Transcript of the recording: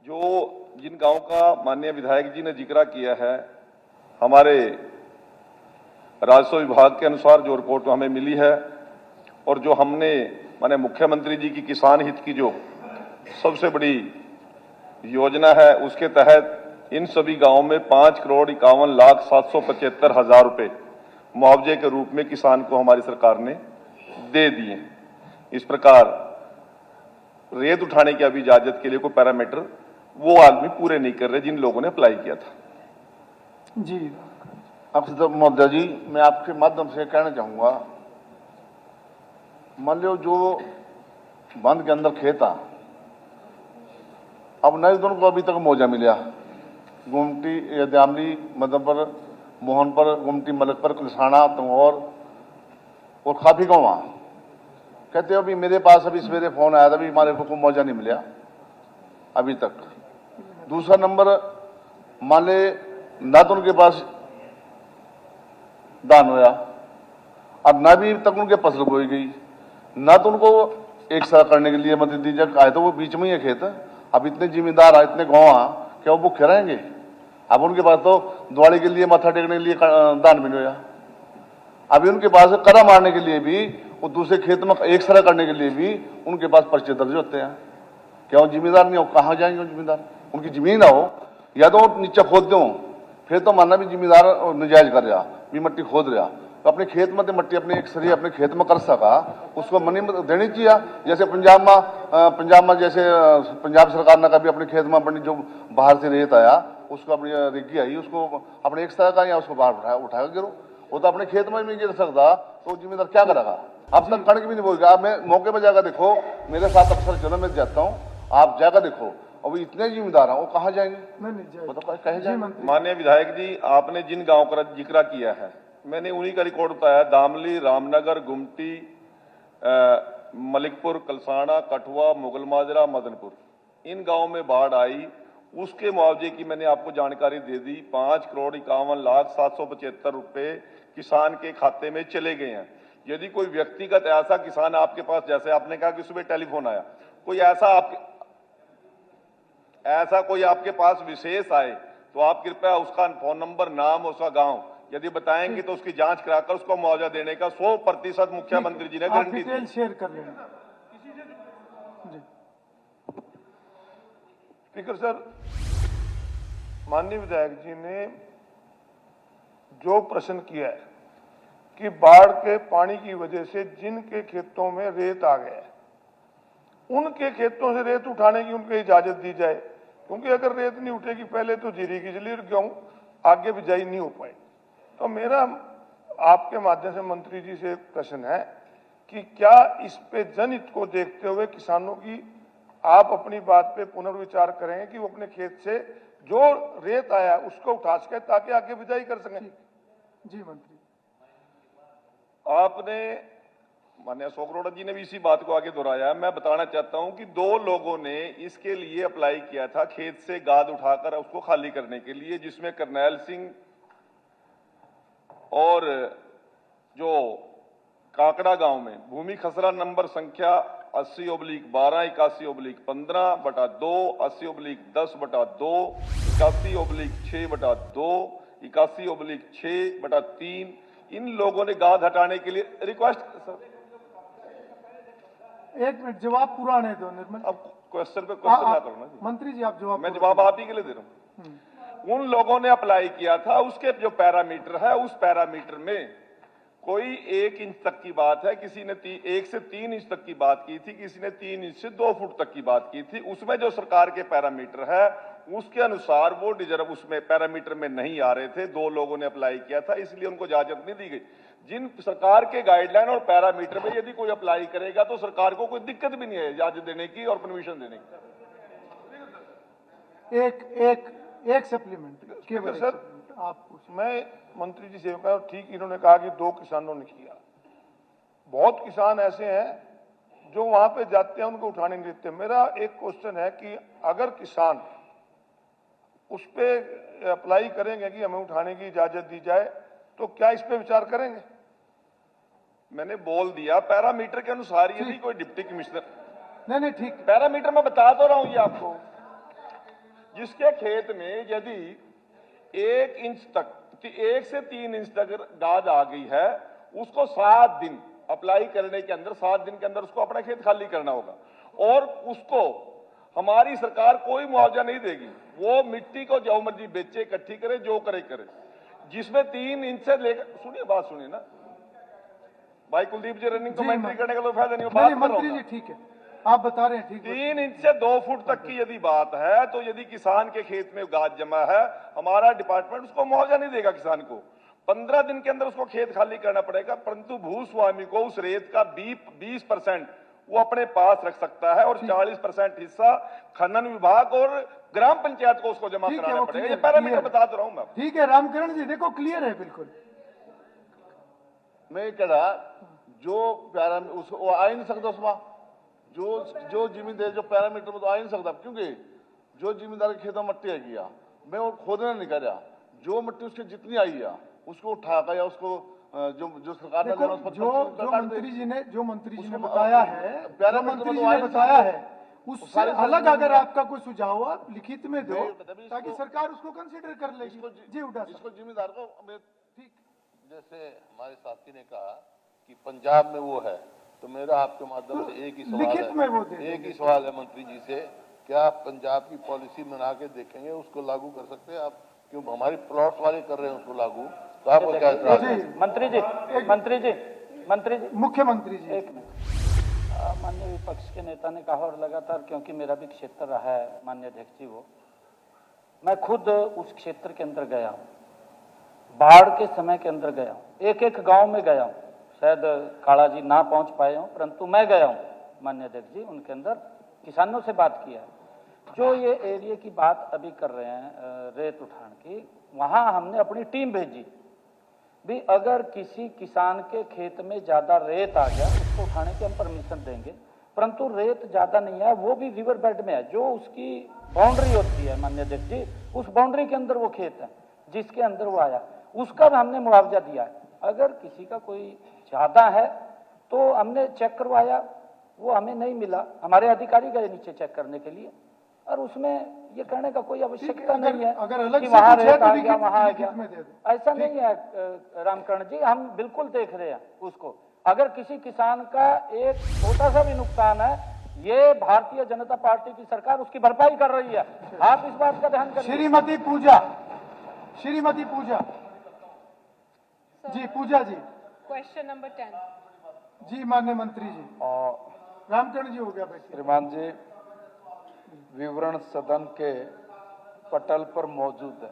जो जिन गांव का माननीय विधायक जी ने जिक्र किया है, हमारे राजस्व विभाग के अनुसार जो रिपोर्ट हमें मिली है और जो हमने माननीय मुख्यमंत्री जी की किसान हित की जो सबसे बड़ी योजना है, उसके तहत इन सभी गांवों में 5,51,07,75,000 रुपए मुआवजे के रूप में किसान को हमारी सरकार ने दे दिए। इस प्रकार रेत उठाने की अभी इजाजत के लिए कोई पैरामीटर वो आदमी पूरे नहीं कर रहे जिन लोगों ने अप्लाई किया था। जी अफसर महोदय जी, मैं आपके माध्यम से कहना चाहूंगा, मान लो जो बंद के अंदर खेत आ, अब नए दोनों को अभी तक मौजा मिला, गुमटी दामली मदनपुर मोहनपुर गुमटी मलकपुर कलसाना तंगौर और काफी गाँव कहते हो अभी मेरे पास अभी सवेरे फोन आया था, अभी हमारे को मौजा नहीं मिला अभी तक। दूसरा नंबर, मान ले ना तो उनके पास दान होया, अब ना भी तक उनके फसल बोई गई, ना तो उनको एक साल करने के लिए मदद दी जाए, आए तो वो बीच में ही है खेत। अब इतने जिम्मेदार इतने गाँव क्या वो भूखे रहेंगे? अब उनके पास तो दिवाली के लिए माथा टेकने के लिए दान भी नहीं होया। अभी उनके पास करा मारने के लिए भी और दूसरे खेत में एक साल करने के लिए भी उनके पास पर्चे दर्ज होते हैं। क्या वो जिम्मेदार नहीं हो? कहाँ जाएंगे जिम्मेदार? उनकी जमीन ना हो या तो नीचे खोद दो, फिर तो मानना भी जिम्मेदार नजायज कर रहा भी मट्टी खोद रहा, तो अपने खेत में मट्टी अपने एक सरी अपने खेत में कर सका, उसको मनी देनी चाहिए। जैसे पंजाब में जैसे पंजाब सरकार ने कभी अपने खेत में अपनी जो बाहर से रेत आया उसको अपनी रिग्गी आई उसको अपने एक तरह का या उसको बाहर उठाया गिरो, वो तो अपने खेत में नहीं गिर सकता, तो जिम्मेदार क्या करेगा? अब तक कणक भी नहीं बोलेगा। आप मैं मौके पर जाकर देखो, मेरे साथ अक्सर चलो मैं जाता हूँ, आप जाकर देखो अभी इतने जिम्मेदार हैं, वो कहाँ जाएंगे? मतलब कहे जाएंगे? माननीय विधायक जी, आपने जिन गांव का जिक्र किया है, मैंने उन्हीं का रिकॉर्ड बताया। दामली, रामनगर, गुमटी, मलिकपुर, कलसाना, कठुआ, मुगल माजरा, मदनपुर, इन गांवों में बाढ़ आई, उसके मुआवजे की मैंने आपको जानकारी दे दी। 5,51,07,75,000 रुपए किसान के खाते में चले गए हैं। यदि कोई व्यक्तिगत ऐसा किसान आपके पास, जैसे आपने कहा कि सुबह टेलीफोन आया, कोई ऐसा कोई आपके पास विशेष आए तो आप कृपया उसका फोन नंबर, नाम, उसका गांव यदि बताएंगे तो उसकी जांच कराकर उसको मुआवजा देने का 100% मुख्यमंत्री जी ने गारंटी दी। शेयर कर लेना। स्पीकर सर, माननीय विधायक जी ने जो प्रश्न किया है कि बाढ़ के पानी की वजह से जिनके खेतों में रेत आ गया है, उनके खेतों से रेत उठाने की उनको इजाजत दी जाए, क्योंकि अगर रेत नहीं उठेगी पहले तो जीरी की जली और गेहूं आगे बिजाई नहीं हो पाई। तो मेरा आपके माध्यम से मंत्री जी से एक प्रश्न है कि क्या इस पे जनहित को देखते हुए किसानों की आप अपनी बात पे पुनर्विचार करेंगे कि वो अपने खेत से जो रेत आया उसको उठा सके ताकि आगे बिजाई कर सकें? जी मंत्री, आपने माननीय सोगरोड़ा जी ने भी इसी बात को आगे दोहराया। मैं बताना चाहता हूं कि 2 लोगों ने इसके लिए अप्लाई किया था, खेत से गाद उठाकर उसको खाली करने के लिए, जिसमें करनैल सिंह और जो काकड़ा गांव में भूमि खसरा नंबर संख्या 80/12, 81/15/2, 80/10/2, 81/6/2, 81/6/3, इन लोगों ने गाद हटाने के लिए रिक्वेस्ट। एक मिनट, जवाब पूरा आने दो निर्मल। अब क्वेश्चन पे क्वेश्चन ना करो ना जी। मंत्री जी आप जवाब, मैं जवाब आप ही के लिए दे रहा हूं। उन लोगों ने अप्लाई किया था, उसके जो पैरामीटर है, उस पैरामीटर में कोई 1 इंच तक की बात है, किसी ने 1 से 3 इंच तक की बात की थी, किसी ने 3 इंच से 2 फुट तक की बात की थी। उसमें जो सरकार के पैरामीटर है उसके अनुसार वो डिजर्व उसमें पैरामीटर में नहीं आ रहे थे। 2 लोगों ने अप्लाई किया था, इसलिए उनको इजाजत नहीं दी गई। जिन सरकार के गाइडलाइन और पैरामीटर में यदि कोई अप्लाई करेगा तो सरकार को कोई दिक्कत भी नहीं है इजाजत देने की और परमिशन देने की। एक सप्लीमेंट केवल सर, आप मैं मंत्री जी से कहा, ठीक इन्होंने कहा कि 2 किसानों ने किया, बहुत किसान ऐसे हैं जो वहां पे जाते हैं उनको उठाने नहीं देते। मेरा एक क्वेश्चन है कि अगर किसान उस पे अप्लाई करेंगे कि हमें उठाने की इजाजत दी जाए तो क्या इस पे विचार करेंगे? मैंने बोल दिया पैरामीटर के अनुसार, यदि कोई डिप्टी कमिश्नर नहीं ठीक, पैरामीटर मैं बता तो रहा हूं ये आपको। जिसके खेत में यदि 1 इंच तक 1 से 3 इंच तक गाज आ गई है, उसको 7 दिन अप्लाई करने के अंदर 7 दिन के अंदर उसको अपना खेत खाली करना होगा और उसको हमारी सरकार कोई मुआवजा नहीं देगी। वो मिट्टी को जो मर्जी बेचे, इकट्ठी करे, जो करे करे। जिसमें 3 इंच से लेकर, सुनिए बात सुनिए ना भाई कुलदीप जी, रनिंग कमेंट्री करने का तो फायदा नहीं, बात कर रहा हूं। ठीक है, आप बता रहे हैं, ठीक है। 3 इंच से 2 फुट तक की यदि बात है तो यदि किसान के खेत में गाज जमा है, हमारा डिपार्टमेंट उसको मुआवजा नहीं देगा किसान को। 15 दिन के अंदर उसको खेत खाली करना पड़ेगा, परंतु भूस्वामी को उस रेत का 20% वो अपने पास रख सकता है और 40% हिस्सा खनन विभाग और ग्राम पंचायत को उसको जमा कराना पड़ेगा। ये पैरामीटर बता रहा हूं मैं। ठीक है रामकरण जी, देखो क्लियर है बिल्कुल। मैं कह रहा जो उसको वो आ ही नहीं सकता उसमें, जो जिम्मेदार जो पैरामीटर में तो आ ही नहीं सकता, क्योंकि जो जिम्मेदार के खेत में मट्टी आ गया, मैं वो खोदना नहीं कर रहा, जो मिट्टी उसकी जितनी आई है उसको उठा कर या उसको जो सरकार ने देखो, जो मंत्री जी ने बताया है उससे अलग अगर आपका कोई सुझाव हो आप लिखित में दो ताकि सरकार उसको कंसीडर कर लेगी। जी उठा इसको जिम्मेदार को मैं ठीक, जैसे हमारे साथी ने कहा कि पंजाब में वो है, तो मेरा आपके माध्यम से एक ही सवाल है मंत्री जी से, क्या आप पंजाब की पॉलिसी बना के देखेंगे, उसको लागू कर सकते हैं आप? क्यों हमारी प्लॉट्स वाले कर रहे हैं उसको लागू, तो आपको क्या एतराज है? मंत्री जी मुख्यमंत्री जी एक मिनट। माननीय विपक्ष के नेता ने कहा और लगातार, क्योंकि मेरा भी क्षेत्र रहा है माननीय अध्यक्ष जी, वो मैं खुद उस क्षेत्र के अंदर गया हूँ, बाढ़ के समय के अंदर गया हूँ, एक गांव में गया हूँ, शायद काला जी ना पहुंच पाए हों, परंतु मैं गया हूँ माननीय अध्यक्ष जी, उनके अंदर किसानों से बात किया है। जो ये एरिया की बात अभी कर रहे हैं रेत उठान की, वहां हमने अपनी टीम भेजी भी, अगर किसी किसान के खेत में ज्यादा रेत आ गया उसको उठाने की हम परमिशन देंगे, परंतु रेत ज्यादा नहीं है, वो भी रिवर बेड में है, जो उसकी बाउंड्री होती है माननीय अध्यक्ष जी, उस बाउंड्री के अंदर वो खेत है जिसके अंदर वो आया, उसका भी हमने मुआवजा दिया है। अगर किसी का कोई ज्यादा है तो हमने चेक करवाया, वो हमें नहीं मिला, हमारे अधिकारी गए नीचे चेक करने के लिए, और उसमें ये करने का कोई आवश्यकता नहीं है अगर अलग कि से वहां कुछ है रेत तो आ गया, वहां आ लिखित में दे गया, दो। ऐसा नहीं है रामकरण जी, हम बिल्कुल देख रहे हैं उसको। अगर किसी किसान का एक छोटा सा भी नुकसान है, ये भारतीय जनता पार्टी की सरकार उसकी भरपाई कर रही है, आप इस बात का ध्यान करें। श्रीमती पूजा जी, पूजा जी, क्वेश्चन नंबर 10। जी माननीय मंत्री जी, रामकरण जी हो गया बैठिए। श्रीमान जी, विवरण सदन के पटल पर मौजूद है।